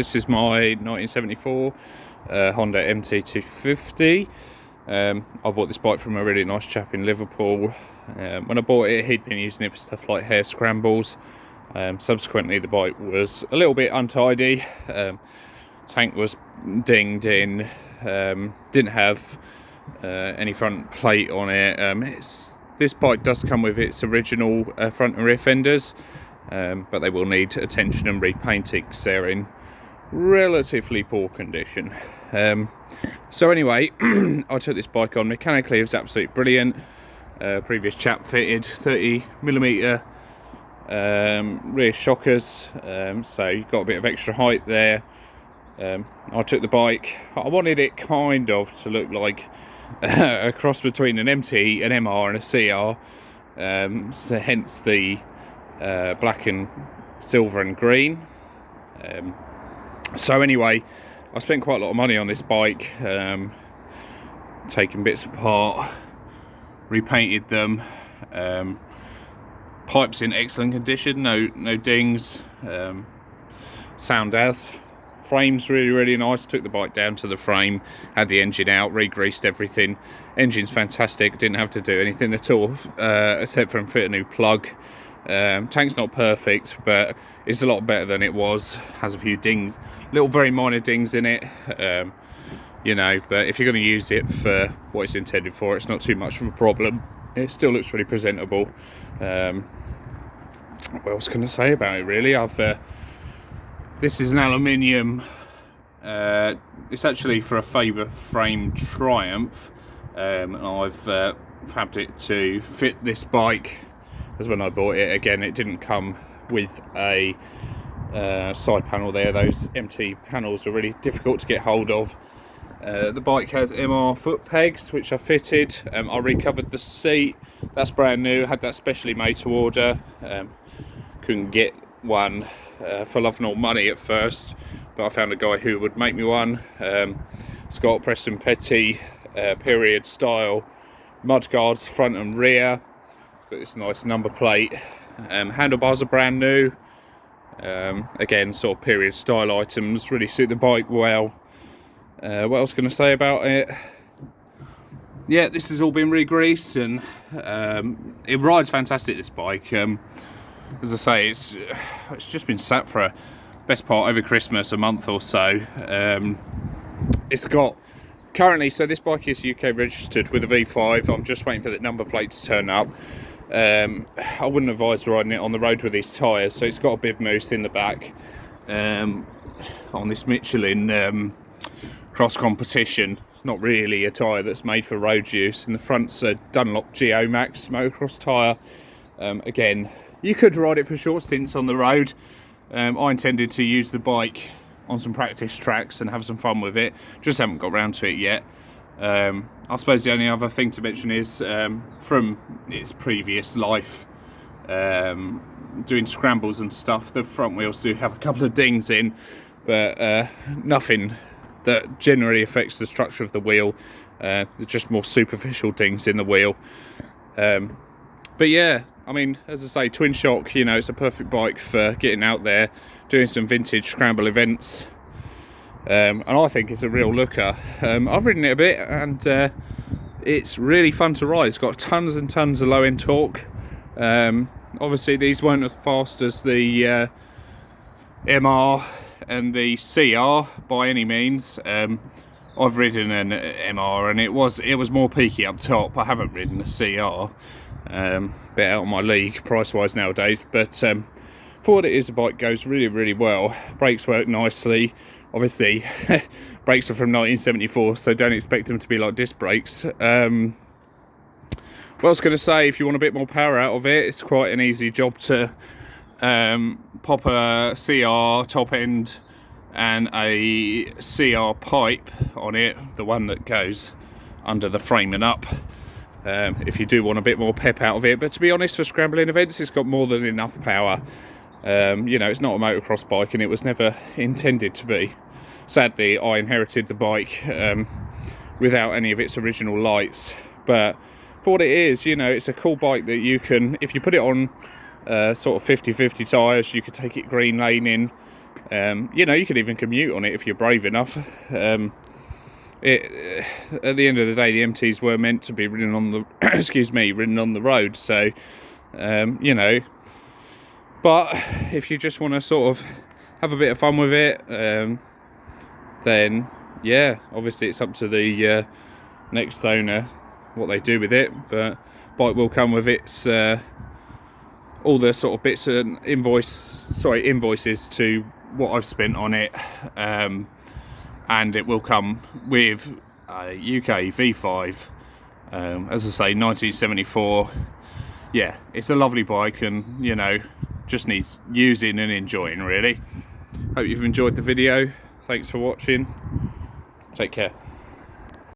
This is my 1974 Honda MT250. I bought this bike from a really nice chap in Liverpool. When I bought it, he'd been using it for stuff like hair scrambles. Subsequently, the bike was a little bit untidy. Tank was dinged in. Didn't have any front plate on it. This bike does come with its original front and rear fenders, but they will need attention and repainting because they're in relatively poor condition. So anyway, I took this bike on. Mechanically, it was absolutely brilliant. Previous chap fitted 30mm rear shockers, so you got a bit of extra height there. I took the bike. I wanted it kind of to look like a cross between an MT, an MR and a CR, so hence the black and silver and green. So anyway, I spent quite a lot of money on this bike, taking bits apart, repainted them. Pipes in excellent condition, no dings. Sound as. Frame's really nice. Took the bike down to the frame, had the engine out, re-greased everything. Engine's fantastic, didn't have to do anything at all, except for fit a new plug. Tank's not perfect, but it's a lot better than it was. Has a few dings, little very minor dings in it, you know, but if you're going to use it for what it's intended for, it's not too much of a problem. It still looks really presentable. What else can I say about it, really? This is an aluminium, it's actually for a Faber frame Triumph, and I've fabbed it to fit this bike, as when I bought it. Again, it didn't come with a side panel there. Those MT panels are really difficult to get hold of. The bike has MR foot pegs, which I fitted. I recovered the seat, that's brand new, had that specially made to order. Couldn't get one for love nor money at first, but I found a guy who would make me one. It's got Preston Petty period style mudguards front and rear. Got this nice number plate. Handlebars are brand new. Again, sort of period style items, really suit the bike well. What else can I say about it? Yeah, this has all been re-greased, and it rides fantastic, this bike. As I say, it's just been sat for a best part over Christmas, a month or so. It's got currently, so this bike is UK registered with a V5. I'm just waiting for the number plate to turn up. I wouldn't advise riding it on the road with these tyres. So it's got a bib mousse in the back on this Michelin cross competition. Not really a tyre that's made for road use. In the front's a Dunlop Geo Max motocross tyre. Again, you could ride it for short stints on the road. I intended to use the bike on some practice tracks and have some fun with it. Just haven't got around to it yet. I suppose the only other thing to mention is from its previous life, doing scrambles and stuff, the front wheels do have a couple of dings in, but nothing that generally affects the structure of the wheel. Just more superficial dings in the wheel. But yeah, I mean, as I say, twin shock, you know, it's a perfect bike for getting out there, doing some vintage scramble events. And I think it's a real looker. I've ridden it a bit, and it's really fun to ride. It's got tons and tons of low end torque. Obviously, these weren't as fast as the MR and the CR by any means. I've ridden an MR, and it was more peaky up top. I haven't ridden a CR. Bit out of my league price wise nowadays, but for what it is, the bike goes really well. Brakes work nicely. Obviously, brakes are from 1974, so don't expect them to be like disc brakes. What I was going to say, if you want a bit more power out of it, it's quite an easy job to pop a CR top end and a CR pipe on it, the one that goes under the framing up. If you do want a bit more pep out of it, but to be honest, for scrambling events, it's got more than enough power. You know, it's not a motocross bike, and it was never intended to be. Sadly, I inherited the bike without any of its original lights, but for what it is, you know, it's a cool bike that you can, if you put it on sort of 50-50 tyres, you could take it green laning, You know, you could even commute on it if you're brave enough. At the end of the day, the MTs were meant to be ridden on the excuse me, ridden on the road. So you know, but if you just want to sort of have a bit of fun with it, then yeah, obviously it's up to the next owner what they do with it. But bike will come with its all the sort of bits and invoices to what I've spent on it, and it will come with a UK V5, as I say, 1974. Yeah, it's a lovely bike, and you know, just needs using and enjoying really. Hope you've enjoyed the video. Thanks for watching. Take care.